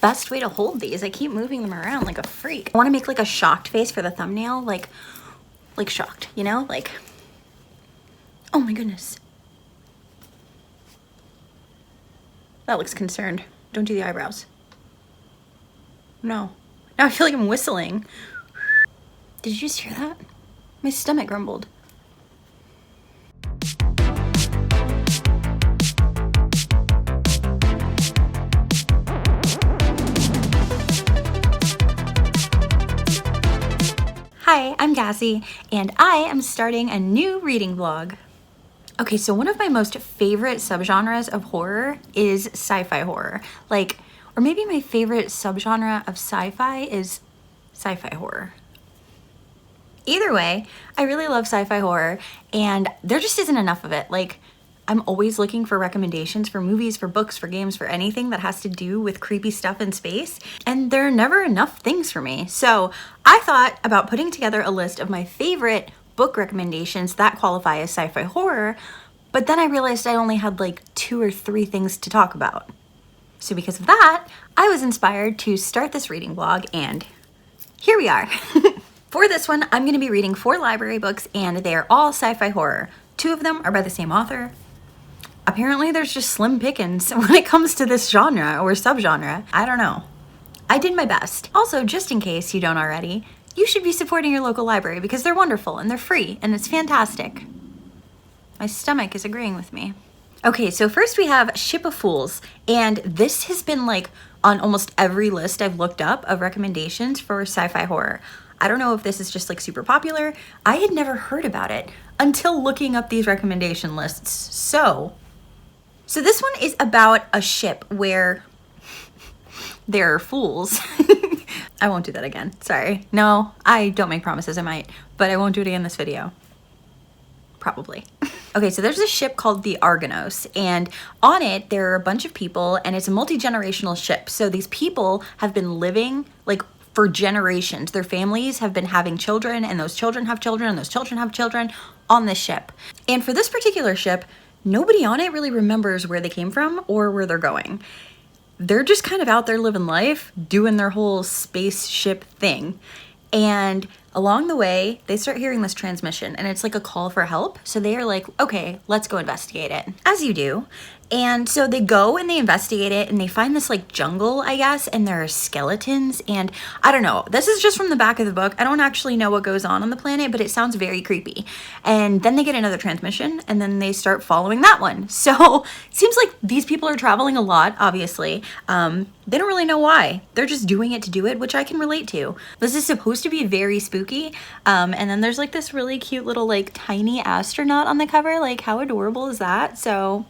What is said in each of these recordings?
best way to hold these? I keep moving them around like a freak. I want to make like a shocked face for the thumbnail, like shocked, you know? Like, oh my goodness. That looks concerned. Don't do the eyebrows. No. Now I feel like I'm whistling. Did you just hear that? My stomach grumbled. Hi, I'm Cassie, and I am starting a new reading vlog. Okay, so one of my most favorite subgenres of horror is sci-fi horror. Like, or maybe my favorite subgenre of sci-fi is sci-fi horror. Either way, I really love sci-fi horror, and there just isn't enough of it. Like, I'm always looking for recommendations for movies, for books, for games, for anything that has to do with creepy stuff in space, and there are never enough things for me. So I thought about putting together a list of my favorite book recommendations that qualify as sci-fi horror, but then I realized I only had like 2 or 3 things to talk about. So because of that, I was inspired to start this reading vlog, and here we are. For this one, I'm going to be reading 4 library books, and they are all sci-fi horror. 2 of them are by the same author. Apparently there's just slim pickings when it comes to this genre or subgenre. I don't know. I did my best. Also, just in case you don't already, you should be supporting your local library because they're wonderful and they're free and it's fantastic. My stomach is agreeing with me. Okay, so first we have Ship of Fools, and this has been like on almost every list I've looked up of recommendations for sci-fi horror. I don't know if this is just like super popular. I had never heard about it until looking up these recommendation lists. So this one is about a ship where there are fools. I won't do that again, sorry. No, I don't make promises, I might, but I won't do it again this video. Probably. Okay, so there's a ship called the Argonos, and on it there are a bunch of people, and it's a multi-generational ship. So these people have been living like for generations. Their families have been having children, and those children have children, and those children have children on this ship. And for this particular ship, nobody on it really remembers where they came from or where they're going. They're just kind of out there living life, doing their whole spaceship thing. And along the way, they start hearing this transmission, and it's like a call for help. So they are like, okay, let's go investigate it. As you do. And so they go and they investigate it, and they find this like jungle, I guess, and there are skeletons, and I don't know. This is just from the back of the book. I don't actually know what goes on the planet, but it sounds very creepy. And then they get another transmission, and then they start following that one. So it seems like these people are traveling a lot, obviously. They don't really know why. They're just doing it to do it, which I can relate to. This is supposed to be very spooky. And then there's like this really cute little like tiny astronaut on the cover. Like, how adorable is that? So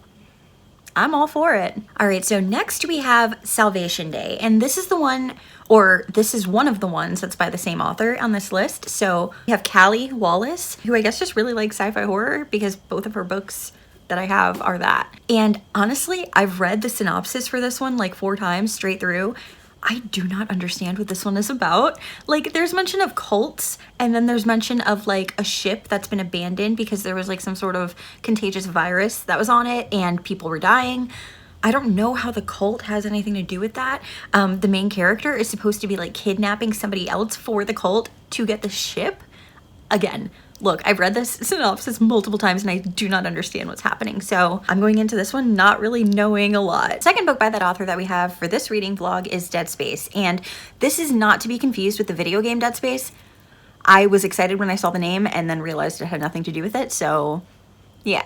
I'm all for it. All right, so next we have Salvation Day, and this is the one, or this is one of the ones that's by the same author on this list. So we have Callie Wallace, who I guess just really likes sci-fi horror because both of her books that I have are that. And honestly, I've read the synopsis for this one like 4 times straight through. I do not understand what this one is about. Like, there's mention of cults, and then there's mention of like a ship that's been abandoned because there was like some sort of contagious virus that was on it and people were dying. I don't know how the cult has anything to do with that. The main character is supposed to be like kidnapping somebody else for the cult to get the ship. Again, look, I've read this synopsis multiple times and I do not understand what's happening. So I'm going into this one not really knowing a lot. Second book by that author that we have for this reading vlog is Dead Space. And this is not to be confused with the video game Dead Space. I was excited when I saw the name and then realized it had nothing to do with it. So yeah.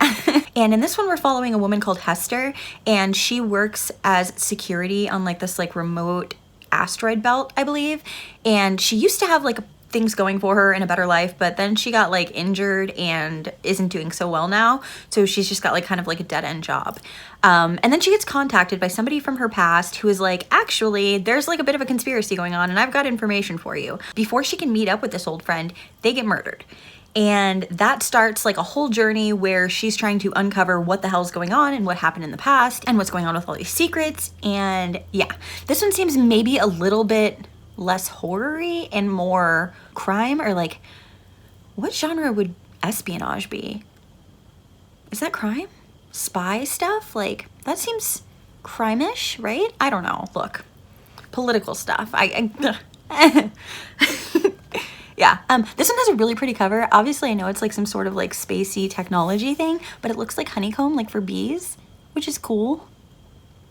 And in this one, we're following a woman called Hester, and she works as security on like this like remote asteroid belt, I believe. And she used to have like things going for her in a better life, but then she got like injured and isn't doing so well now. So she's just got like kind of like a dead end job. And then she gets contacted by somebody from her past who is like, actually, there's like a bit of a conspiracy going on and I've got information for you. Before she can meet up with this old friend, they get murdered. And that starts like a whole journey where she's trying to uncover what the hell's going on and what happened in the past and what's going on with all these secrets. And yeah, this one seems maybe a little bit less horror-y and more crime, or like, what genre would espionage be? Is that crime? Spy stuff? Like, that seems crime-ish, right? I don't know. Look, political stuff. Yeah, this one has a really pretty cover. Obviously, I know it's like some sort of like spacey technology thing, but it looks like honeycomb, like for bees, which is cool.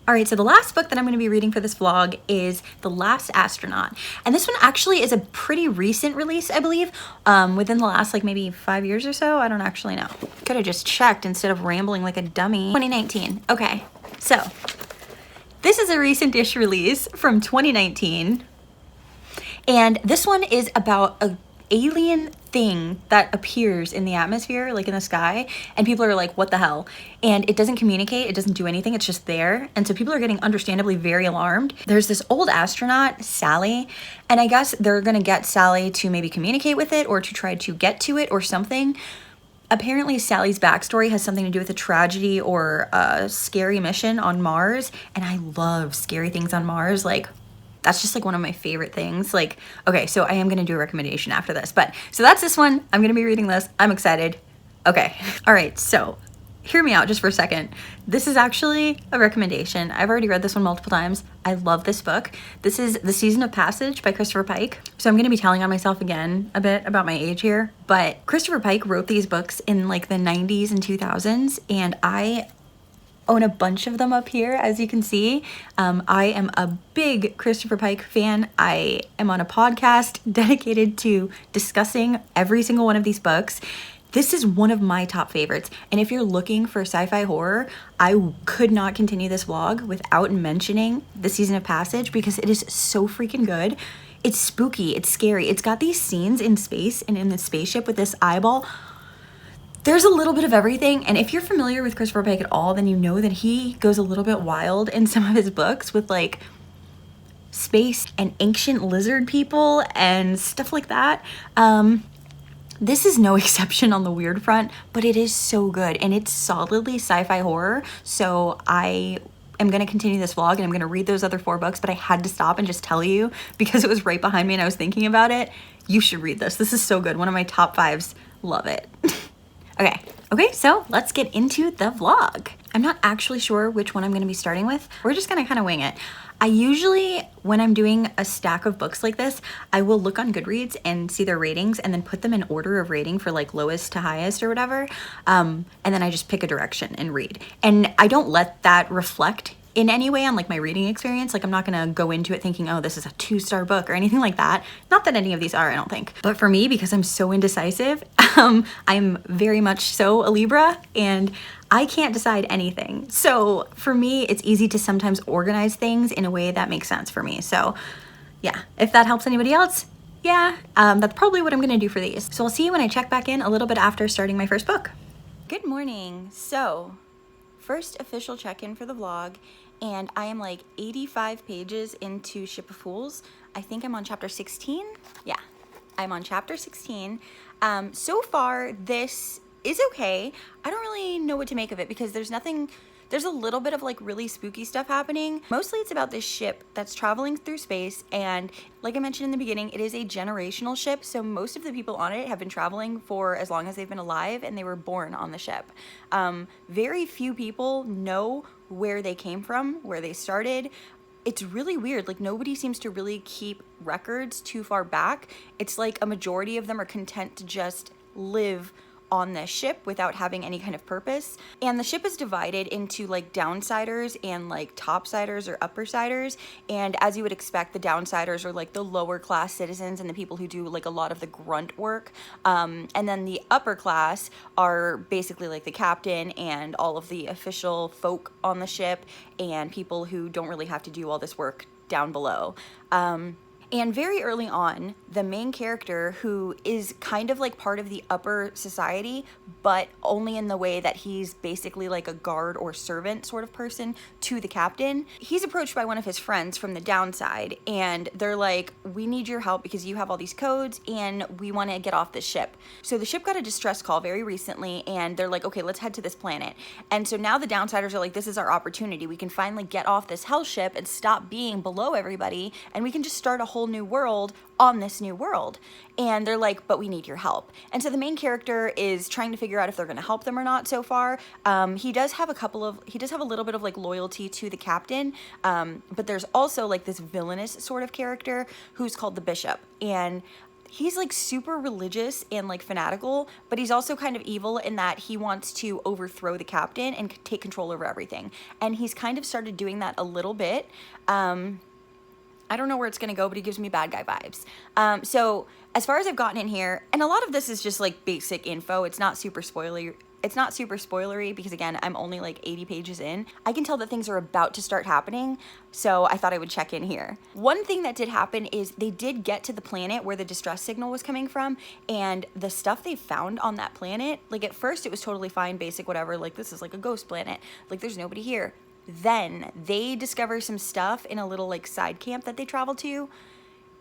All right, so the last book that I'm going to be reading for this vlog is The Last Astronaut. And this one actually is a pretty recent release, I believe, within the last like maybe 5 years or so. I don't actually know. Could have just checked instead of rambling like a dummy. 2019. Okay, so this is a recent-ish release from 2019. And this one is about a alien thing that appears in the atmosphere, like in the sky, and people are like, what the hell? And it doesn't communicate, it doesn't do anything, it's just there. And so people are getting understandably very alarmed. There's this old astronaut, Sally, and I guess they're gonna get Sally to maybe communicate with it or to try to get to it or something. Apparently Sally's backstory has something to do with a tragedy or a scary mission on Mars, and I love scary things on Mars. Like, that's just like one of my favorite things. Like, okay, so I am gonna do a recommendation after this, but so that's this one. I'm gonna be reading this. I'm excited. Okay, all right, so hear me out just for a second. This is actually a recommendation. I've already read this one multiple times. I love this book. This is The Season of Passage by Christopher Pike. So I'm gonna be telling on myself again a bit about my age here, but Christopher Pike wrote these books in like the 90s and 2000s, and I own a bunch of them up here, as you can see. I am a big Christopher Pike fan. I am on a podcast dedicated to discussing every single one of these books. This is one of my top favorites. And if you're looking for sci-fi horror, I could not continue this vlog without mentioning The Season of Passage because it is so freaking good. It's spooky, it's scary. It's got these scenes in space and in the spaceship with this eyeball. There's a little bit of everything, and if you're familiar with Christopher Pike at all, then you know that he goes a little bit wild in some of his books with like space and ancient lizard people and stuff like that. This is no exception on the weird front, but it is so good, and it's solidly sci-fi horror, so I am going to continue this vlog, and I'm going to read those other 4 books, but I had to stop and just tell you because it was right behind me and I was thinking about it. You should read this. This is so good. One of my top 5s. Love it. Okay, so let's get into the vlog. I'm not actually sure which one I'm gonna be starting with. We're just gonna kind of wing it. I usually, when I'm doing a stack of books like this, I will look on Goodreads and see their ratings and then put them in order of rating for like lowest to highest or whatever. And then I just pick a direction and read. And I don't let that reflect in any way on like my reading experience. Like I'm not gonna go into it thinking, oh, this is a 2-star book or anything like that. Not that any of these are, I don't think. But for me, because I'm so indecisive, I'm very much so a Libra and I can't decide anything. So for me, it's easy to sometimes organize things in a way that makes sense for me. So yeah, if that helps anybody else, yeah, that's probably what I'm gonna do for these. So I'll see you when I check back in a little bit after starting my first book. Good morning. So first official check-in for the vlog, and I am like 85 pages into Ship of Fools. I think I'm on chapter 16. Yeah, I'm on chapter 16. So far, this is okay. I don't really know what to make of it because there's a little bit of like really spooky stuff happening. Mostly it's about this ship that's traveling through space, and like I mentioned in the beginning, it is a generational ship, so most of the people on it have been traveling for as long as they've been alive, and they were born on the ship. Very few people know where they came from, where they started. It's really weird. Like nobody seems to really keep records too far back. It's like a majority of them are content to just live on this ship without having any kind of purpose. And the ship is divided into like downsiders and like topsiders or uppersiders. And as you would expect, the downsiders are like the lower class citizens and the people who do like a lot of the grunt work. And then the upper class are basically like the captain and all of the official folk on the ship and people who don't really have to do all this work down below. And very early on, the main character, who is kind of like part of the upper society, but only in the way that he's basically like a guard or servant sort of person to the captain, he's approached by one of his friends from the downside, and they're like, we need your help because you have all these codes and we want to get off this ship. So the ship got a distress call very recently, and they're like, okay, let's head to this planet. And so now the downsiders are like, this is our opportunity. We can finally get off this hell ship and stop being below everybody, and we can just start a whole whole new world on this new world. And they're like, but we need your help. And so the main character is trying to figure out if they're going to help them or not so far. He does have a little bit of like loyalty to the captain. But there's also like this villainous sort of character who's called the Bishop. And he's like super religious and like fanatical, but he's also kind of evil in that he wants to overthrow the captain and take control over everything. And he's kind of started doing that a little bit. I don't know where it's going to go, but he gives me bad guy vibes. So as far as I've gotten in here, and a lot of this is just like basic info. It's not super spoilery. It's not super spoilery because, again, I'm only like 80 pages in. I can tell that things are about to start happening, so I thought I would check in here. One thing that did happen is they did get to the planet where the distress signal was coming from, and the stuff they found on that planet, like at first it was totally fine, basic, whatever, like this is like a ghost planet, like there's nobody here. Then they discover some stuff in a little like side camp that they travel to.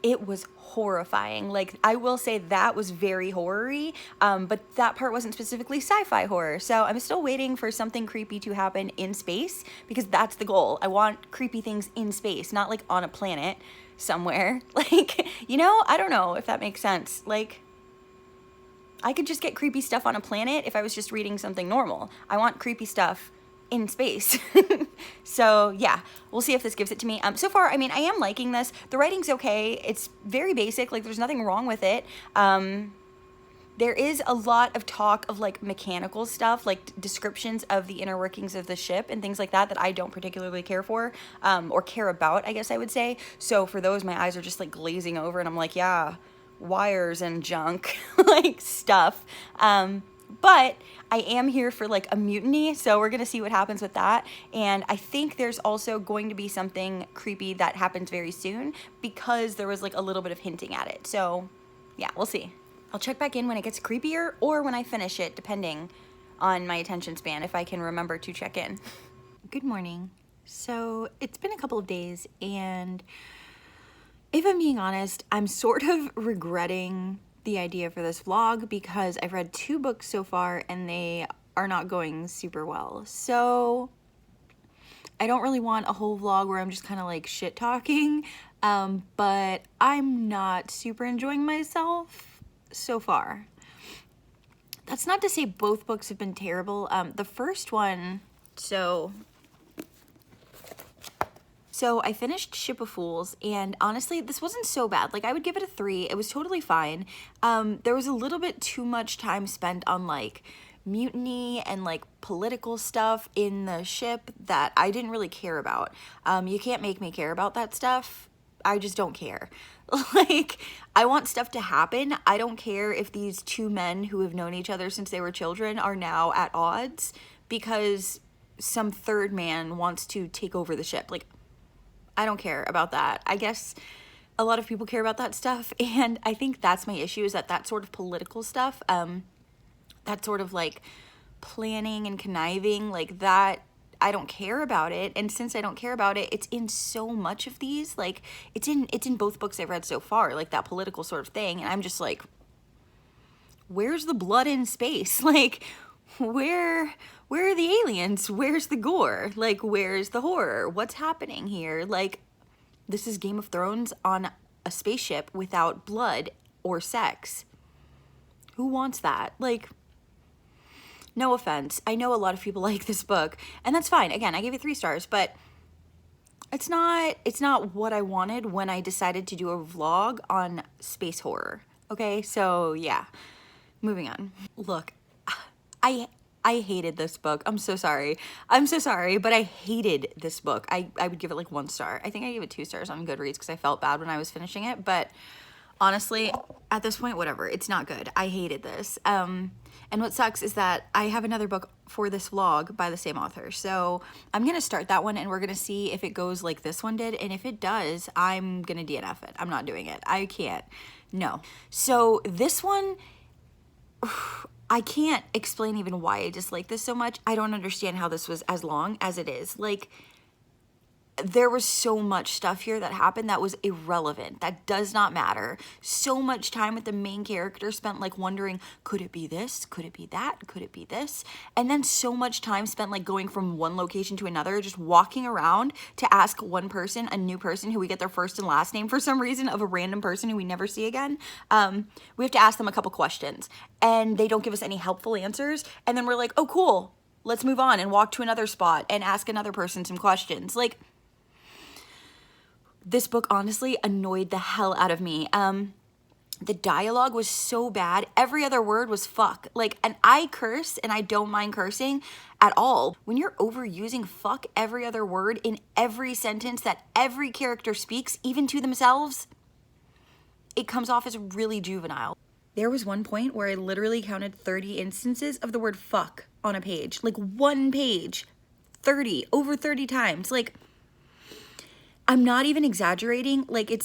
It was horrifying. Like, I will say that was very horror-y, but that part wasn't specifically sci-fi horror. So I'm still waiting for something creepy to happen in space because that's the goal. I want creepy things in space, not like on a planet somewhere. Like, you know, I don't know if that makes sense. Like, I could just get creepy stuff on a planet if I was just reading something normal. I want creepy stuff in space. So yeah, we'll see if this gives it to me. So far, I mean, I am liking this. The writing's okay. It's very basic. Like, there's nothing wrong with it. There is a lot of talk of like mechanical stuff, like descriptions of the inner workings of the ship and things like that that I don't particularly care for, or care about, I guess I would say. So for those, my eyes are just like glazing over and I'm like, yeah, wires and junk, like stuff. But I am here for like a mutiny, so we're gonna see what happens with that. And I think there's also going to be something creepy that happens very soon because there was like a little bit of hinting at it. So yeah, we'll see. I'll check back in when it gets creepier or when I finish it, depending on my attention span, if I can remember to check in. Good morning. So it's been a couple of days, and if I'm being honest, I'm sort of regretting the idea for this vlog because I've read 2 books so far and they are not going super well. So I don't really want a whole vlog where I'm just kind of like shit talking, but I'm not super enjoying myself so far. That's not to say both books have been terrible. The first one, so I finished Ship of Fools, and honestly, this wasn't so bad. Like, I would give it a 3. It was totally fine. There was a little bit too much time spent on, like, mutiny and, like, political stuff in the ship that I didn't really care about. You can't make me care about that stuff. I just don't care. Like, I want stuff to happen. I don't care if these 2 men who have known each other since they were children are now at odds because some third man wants to take over the ship. Like, I don't care about that. I guess a lot of people care about that stuff, and I think that's my issue, is that sort of political stuff, that sort of like planning and conniving, like that, I don't care about it. And since I don't care about it, it's in so much of these. Like, it's in both books I've read so far, like that political sort of thing, and I'm just like, where's the blood in space? Like, where are the aliens? Where's the gore? Like, where's the horror? What's happening here? Like, this is Game of Thrones on a spaceship without blood or sex. Who wants that? Like, no offense. I know a lot of people like this book, and that's fine. Again, I gave it 3 stars, but it's not what I wanted when I decided to do a vlog on space horror. Okay, so yeah, moving on. Look, I hated this book. I'm so sorry, but I hated this book. I would give it like 1 star. I think I gave it 2 stars on Goodreads because I felt bad when I was finishing it, but honestly, at this point, whatever. It's not good. I hated this. And what sucks is that I have another book for this vlog by the same author. So I'm going to start that one, and we're going to see if it goes like this one did. And if it does, I'm going to DNF it. I'm not doing it. I can't. No. So this one, I can't explain even why I dislike this so much. I don't understand how this was as long as it is. Like, there was so much stuff here that happened that was irrelevant. That does not matter. So much time with the main character spent like wondering, could it be this? Could it be that? Could it be this? And then so much time spent like going from one location to another, just walking around to ask one person, a new person who we get their first and last name for some reason of a random person who we never see again. We have to ask them a couple questions and they don't give us any helpful answers. And then we're like, oh, cool. Let's move on and walk to another spot and ask another person some questions. Like, this book honestly annoyed the hell out of me. The dialogue was so bad. Every other word was fuck. Like, and I curse and I don't mind cursing at all. When you're overusing fuck every other word in every sentence that every character speaks, even to themselves, it comes off as really juvenile. There was one point where I literally counted 30 instances of the word fuck on a page. Like one page, over 30 times. Like, I'm not even exaggerating. Like, it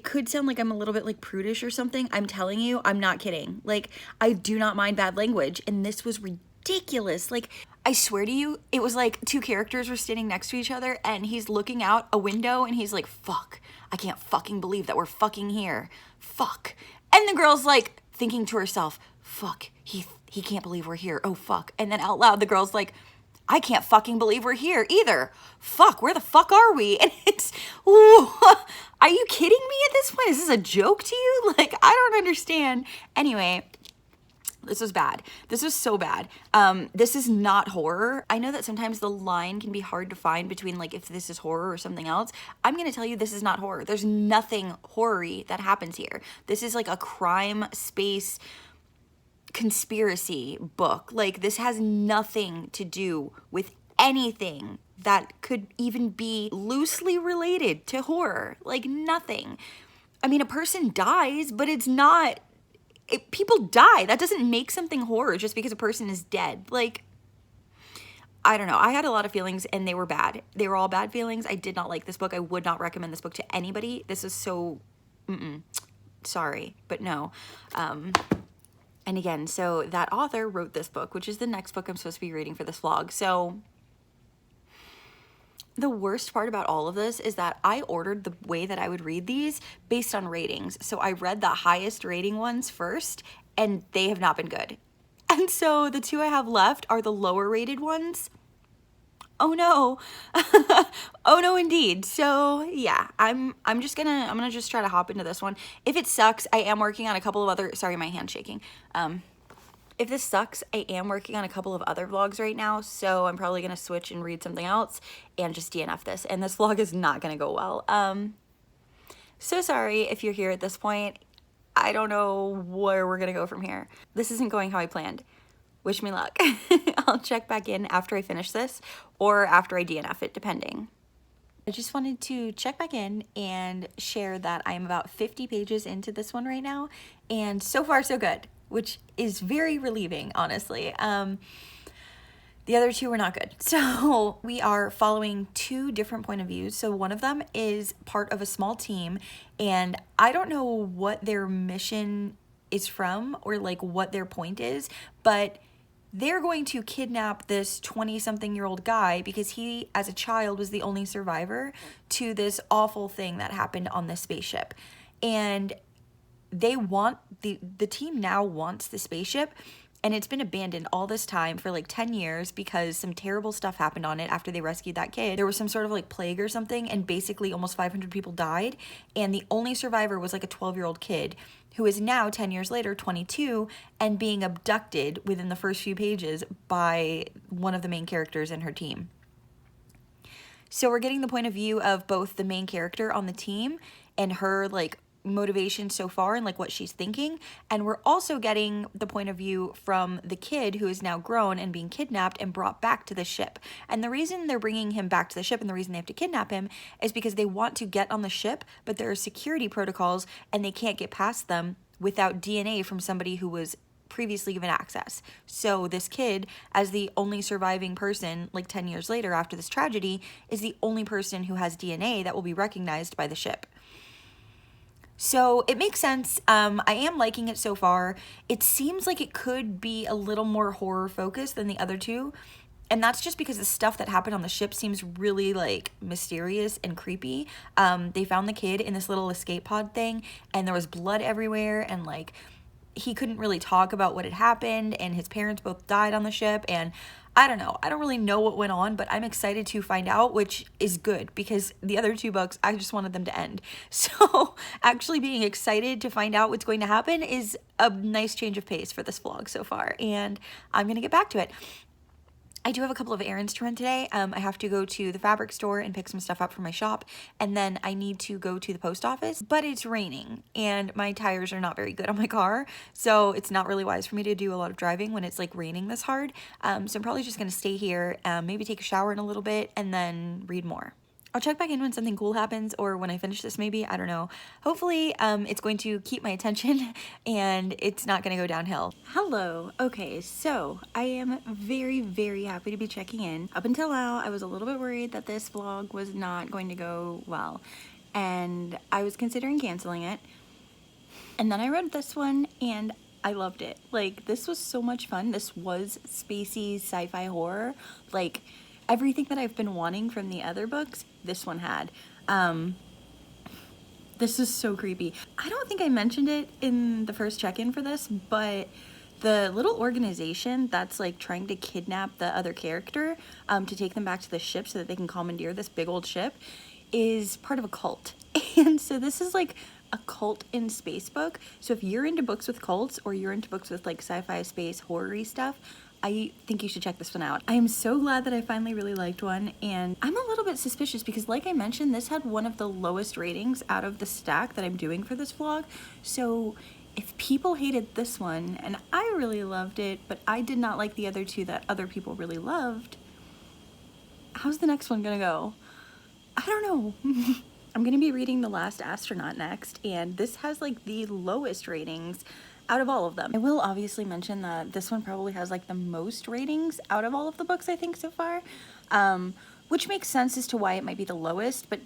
could sound like I'm a little bit like prudish or something. I'm telling you, I'm not kidding. Like, I do not mind bad language. And this was ridiculous. Like, I swear to you, it was like two characters were standing next to each other and he's looking out a window and he's like, fuck, I can't fucking believe that we're fucking here. Fuck. And the girl's like thinking to herself, fuck, he can't believe we're here. Oh, fuck. And then out loud, the girl's like, I can't fucking believe we're here either. Fuck, where the fuck are we? And it's, ooh, are you kidding me at this point? Is this a joke to you? Like, I don't understand. Anyway, this was bad. This was so bad. This is not horror. I know that sometimes the line can be hard to find between like if this is horror or something else. I'm going to tell you this is not horror. There's nothing horror-y that happens here. This is like a crime space conspiracy book. Like, this has nothing to do with anything that could even be loosely related to horror. Like, nothing. I mean, a person dies, but it's not, people die. That doesn't make something horror just because a person is dead. Like, I don't know. I had a lot of feelings and they were bad. They were all bad feelings. I did not like this book. I would not recommend this book to anybody. This is so, sorry, but no. And again, so that author wrote this book, which is the next book I'm supposed to be reading for this vlog. So the worst part about all of this is that I ordered the way that I would read these based on ratings. So I read the highest rating ones first, and they have not been good. And so the two I have left are the lower rated ones. Oh no. Oh no, indeed. So yeah, I'm gonna just try to hop into this one. If it sucks, I am working on a couple of other, sorry, my hand's shaking. If this sucks, I am working on a couple of other vlogs right now, so I'm probably gonna switch and read something else and just DNF this, and this vlog is not gonna go well. So sorry if you're here at this point. I don't know where we're gonna go from here. This isn't going how I planned. Wish me luck. I'll check back in after I finish this or after I DNF it, depending. I just wanted to check back in and share that I'm about 50 pages into this one right now, and so far so good, which is very relieving, honestly. The other two were not good. So we are following two different point of views. So one of them is part of a small team, and I don't know what their mission is from or like what their point is, but they're going to kidnap this 20-something-year-old guy because he, as a child, was the only survivor to this awful thing that happened on this spaceship. And they want, the team now wants the spaceship, and it's been abandoned all this time for like 10 years because some terrible stuff happened on it after they rescued that kid. There was some sort of like plague or something, and basically almost 500 people died, and the only survivor was like a 12-year-old kid who is now 10 years later 22 and being abducted within the first few pages by one of the main characters in her team. So we're getting the point of view of both the main character on the team and her like motivation so far and like what she's thinking, and we're also getting the point of view from the kid who is now grown and being kidnapped and brought back to the ship. And the reason they're bringing him back to the ship and the reason they have to kidnap him is because they want to get on the ship, but there are security protocols and they can't get past them without DNA from somebody who was previously given access. So this kid, as the only surviving person like 10 years later after this tragedy, is the only person who has DNA that will be recognized by the ship. So it makes sense. I am liking it so far. It seems like it could be a little more horror focused than the other two. And that's just because the stuff that happened on the ship seems really like mysterious and creepy. They found the kid in this little escape pod thing, and there was blood everywhere, and like he couldn't really talk about what had happened, and his parents both died on the ship, and I don't know. I don't really know what went on, but I'm excited to find out, which is good because the other two books, I just wanted them to end. So actually being excited to find out what's going to happen is a nice change of pace for this vlog so far, and I'm going to get back to it. I do have a couple of errands to run today. I have to go to the fabric store and pick some stuff up for my shop, and then I need to go to the post office, but it's raining and my tires are not very good on my car, so it's not really wise for me to do a lot of driving when it's like raining this hard. So I'm probably just gonna stay here, maybe take a shower in a little bit, and then read more. I'll check back in when something cool happens, or when I finish this maybe, I don't know. Hopefully it's going to keep my attention and it's not gonna go downhill. Hello, okay, so I am very, very happy to be checking in. Up until now, I was a little bit worried that this vlog was not going to go well, and I was considering canceling it. And then I read this one and I loved it. Like, this was so much fun. This was spacey sci-fi horror. Like, everything that I've been wanting from the other books, this one had. This is so creepy. I don't think I mentioned it in the first check-in for this, but the little organization that's like trying to kidnap the other character to take them back to the ship so that they can commandeer this big old ship is part of a cult. And so this is like a cult in space book. So if you're into books with cults, or you're into books with like sci-fi space horror-y stuff, I think you should check this one out. I am so glad that I finally really liked one, and I'm a little bit suspicious because, like I mentioned, this had one of the lowest ratings out of the stack that I'm doing for this vlog. So if people hated this one, and I really loved it, but I did not like the other two that other people really loved, how's the next one gonna go? I don't know. I'm gonna be reading The Last Astronaut next, and this has like the lowest ratings out of all of them. I will obviously mention that this one probably has like the most ratings out of all of the books I think so far, which makes sense as to why it might be the lowest, but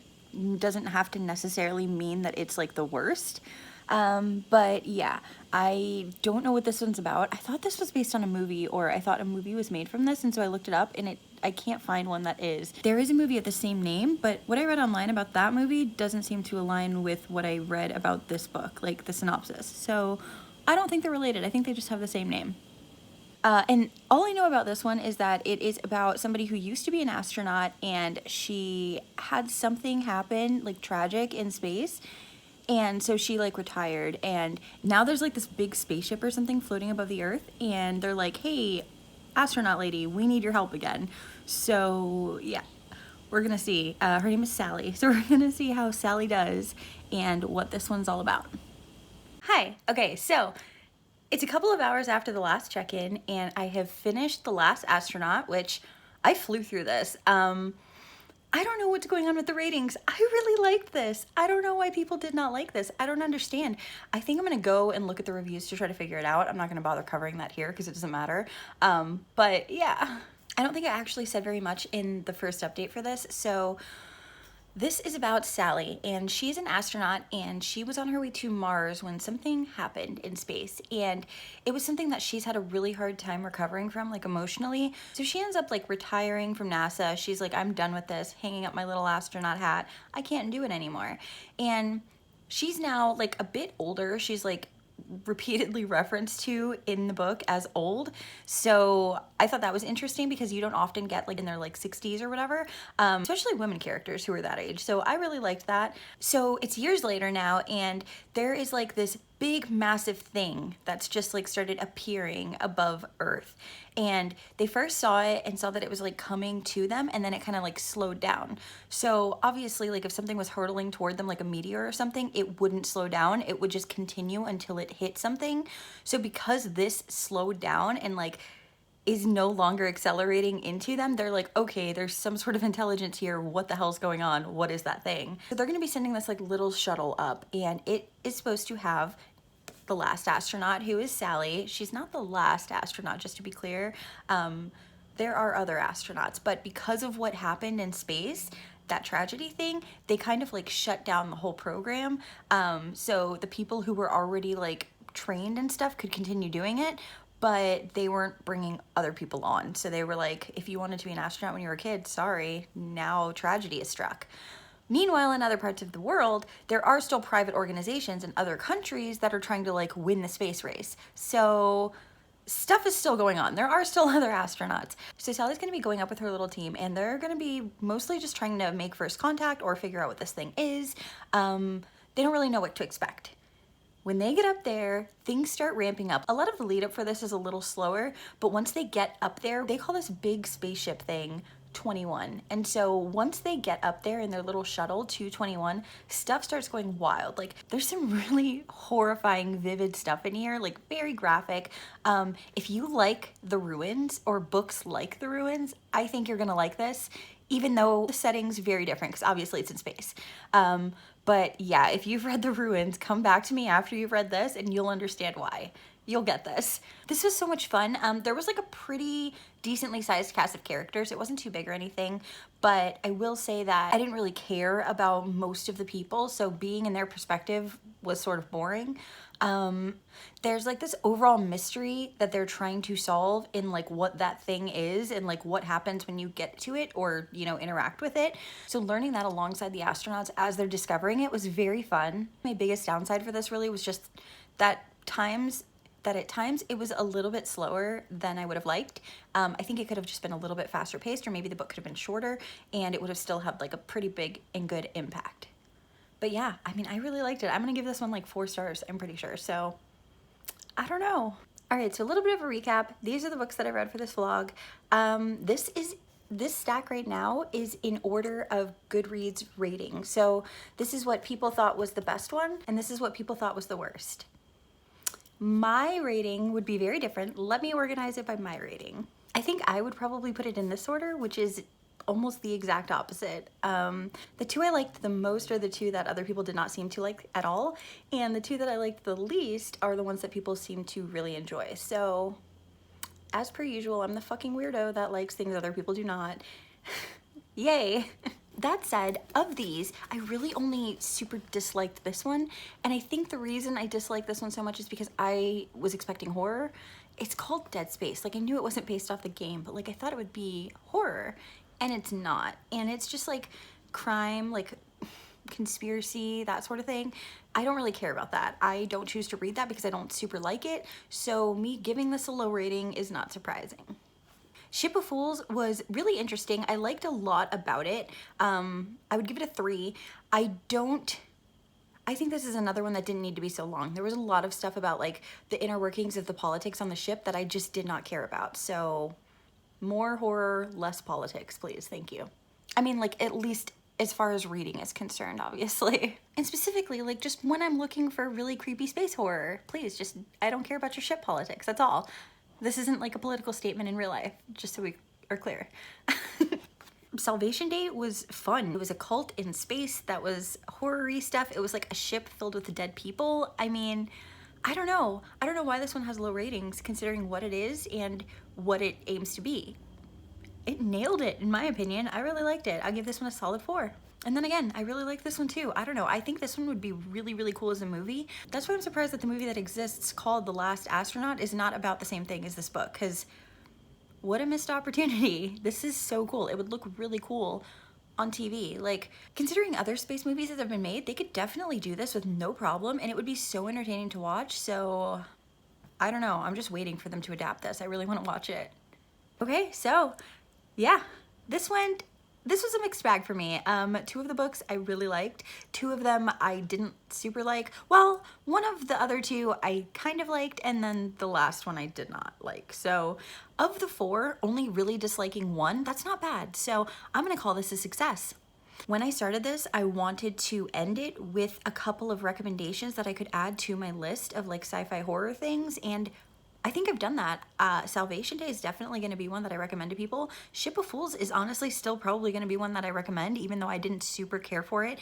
doesn't have to necessarily mean that it's like the worst. But yeah, I don't know what this one's about. I thought this was based on a movie, or I thought a movie was made from this, and so I looked it up, and I can't find one that is. There is a movie of the same name, but what I read online about that movie doesn't seem to align with what I read about this book, like the synopsis. So I don't think they're related. I think they just have the same name. And all I know about this one is that it is about somebody who used to be an astronaut, and she had something happen, like tragic, in space. And so she like retired, and now there's like this big spaceship or something floating above the earth, and they're like, hey, astronaut lady, we need your help again. So yeah, we're gonna see. Her name is Sally. So we're gonna see how Sally does and what this one's all about. Hi, okay, so it's a couple of hours after the last check-in, and I have finished The Last Astronaut, which I flew through this. I don't know what's going on with the ratings. I really liked this. I don't know why people did not like this. I don't understand. I think I'm gonna go and look at the reviews to try to figure it out. I'm not gonna bother covering that here because it doesn't matter. But yeah, I don't think I actually said very much in the first update for this. So this is about Sally, and she's an astronaut, and she was on her way to Mars when something happened in space, and it was something that she's had a really hard time recovering from, like emotionally. So she ends up like retiring from NASA. She's like, I'm done with this, hanging up my little astronaut hat. I can't do it anymore. And she's now like a bit older. She's like repeatedly referenced to in the book as old, so I thought that was interesting because you don't often get like in their like 60s or whatever, especially women characters who are that age, so I really liked that. So it's years later now, and there is like this big massive thing that's just like started appearing above Earth, and they first saw it and saw that it was like coming to them, and then it kind of like slowed down. So obviously, like if something was hurtling toward them like a meteor or something, it wouldn't slow down, it would just continue until it hit something. So because this slowed down and like is no longer accelerating into them, they're like, okay, there's some sort of intelligence here, what the hell's going on, what is that thing? So they're gonna be sending this like little shuttle up, and it is supposed to have the last astronaut, who is Sally. She's not the last astronaut, just to be clear. There are other astronauts, but because of what happened in space, that tragedy thing, they kind of like shut down the whole program. So the people who were already like trained and stuff could continue doing it, but they weren't bringing other people on. So they were like, if you wanted to be an astronaut when you were a kid, sorry, now tragedy is struck. Meanwhile, in other parts of the world, there are still private organizations in other countries that are trying to like win the space race. So stuff is still going on. There are still other astronauts. So Sally's going to be going up with her little team, and they're going to be mostly just trying to make first contact or figure out what this thing is. They don't really know what to expect. When they get up there, things start ramping up. A lot of the lead up for this is a little slower, but once they get up there, they call this big spaceship thing 21. And so once they get up there in their little shuttle to 21, stuff starts going wild. Like there's some really horrifying, vivid stuff in here, like very graphic. If you like The Ruins or books like The Ruins, I think you're gonna like this, even though the setting's very different because obviously it's in space. But yeah, if you've read The Ruins, come back to me after you've read this and you'll understand why. You'll get this. This was so much fun. There was like a pretty decently sized cast of characters. It wasn't too big or anything, but I will say that I didn't really care about most of the people, so being in their perspective was sort of boring. There's like this overall mystery that they're trying to solve in like what that thing is and like what happens when you get to it or, you know, interact with it. So learning that alongside the astronauts as they're discovering it was very fun. My biggest downside for this really was just that at times it was a little bit slower than I would have liked. I think it could have just been a little bit faster paced, or maybe the book could have been shorter and it would have still had like a pretty big and good impact. But yeah, I mean, I really liked it. I'm gonna give this one like 4 stars, I'm pretty sure. So I don't know. All right, so a little bit of a recap. These are the books that I read for this vlog. This stack right now is in order of Goodreads rating. So this is what people thought was the best one, and this is what people thought was the worst. My rating would be very different. Let me organize it by my rating. I think I would probably put it in this order, which is almost the exact opposite. The 2 I liked the most are the 2 that other people did not seem to like at all, and the 2 that I liked the least are the ones that people seem to really enjoy. So, as per usual, I'm the fucking weirdo that likes things other people do not. Yay! That said, of these, I really only super disliked this one, and I think the reason I disliked this one so much is because I was expecting horror. It's called Dead Space. Like, I knew it wasn't based off the game, but like I thought it would be horror, and it's not. And it's just like crime, like conspiracy, that sort of thing. I don't really care about that. I don't choose to read that because I don't super like it, so me giving this a low rating is not surprising. Ship of Fools was really interesting. I liked a lot about it. I would give it a 3. I think this is another one that didn't need to be so long. There was a lot of stuff about like the inner workings of the politics on the ship that I just did not care about. So more horror, less politics, please. Thank you. I mean, like, at least as far as reading is concerned, obviously. And specifically, like, just when I'm looking for really creepy space horror, please, just, I don't care about your ship politics, that's all. This isn't like a political statement in real life, just so we are clear. Salvation Day was fun. It was a cult in space that was horror-y stuff. It was like a ship filled with dead people. I mean, I don't know. I don't know why this one has low ratings considering what it is and what it aims to be. It nailed it, in my opinion. I really liked it. I'll give this one a solid 4. And then again, I really like this one too. I don't know. I think this one would be really, really cool as a movie. That's why I'm surprised that the movie that exists called The Last Astronaut is not about the same thing as this book, because what a missed opportunity. This is so cool. It would look really cool on TV. Like, considering other space movies that have been made, they could definitely do this with no problem, and it would be so entertaining to watch. So, I don't know. I'm just waiting for them to adapt this. I really want to watch it. Okay, so, yeah. This was a mixed bag for me. 2 of the books I really liked. 2 of them I didn't super like. Well, one of the other 2 I kind of liked, and then the last one I did not like. So of the 4, only really disliking 1, that's not bad. So I'm gonna call this a success. When I started this, I wanted to end it with a couple of recommendations that I could add to my list of like sci-fi horror things, and I think I've done that. Salvation Day is definitely going to be one that I recommend to people. Ship of Fools is honestly still probably going to be one that I recommend, even though I didn't super care for it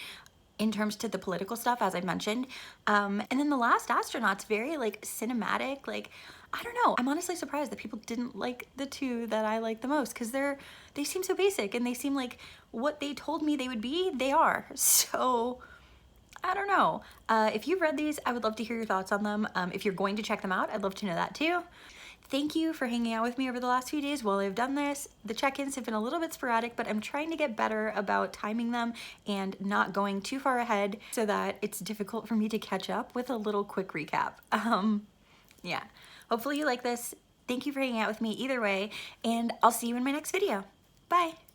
in terms to the political stuff, as I mentioned. And then The Last Astronaut's very like cinematic. Like, I don't know. I'm honestly surprised that people didn't like the 2 that I like the most, because they seem so basic and they seem like what they told me they would be, they are. So I don't know. If you've read these, I would love to hear your thoughts on them. If you're going to check them out, I'd love to know that too. thank you for hanging out with me over the last few days while I've done this. The check-ins have been a little bit sporadic, but I'm trying to get better about timing them and not going too far ahead so that it's difficult for me to catch up with a little quick recap. Yeah, hopefully you like this. Thank you for hanging out with me either way, and I'll see you in my next video. Bye.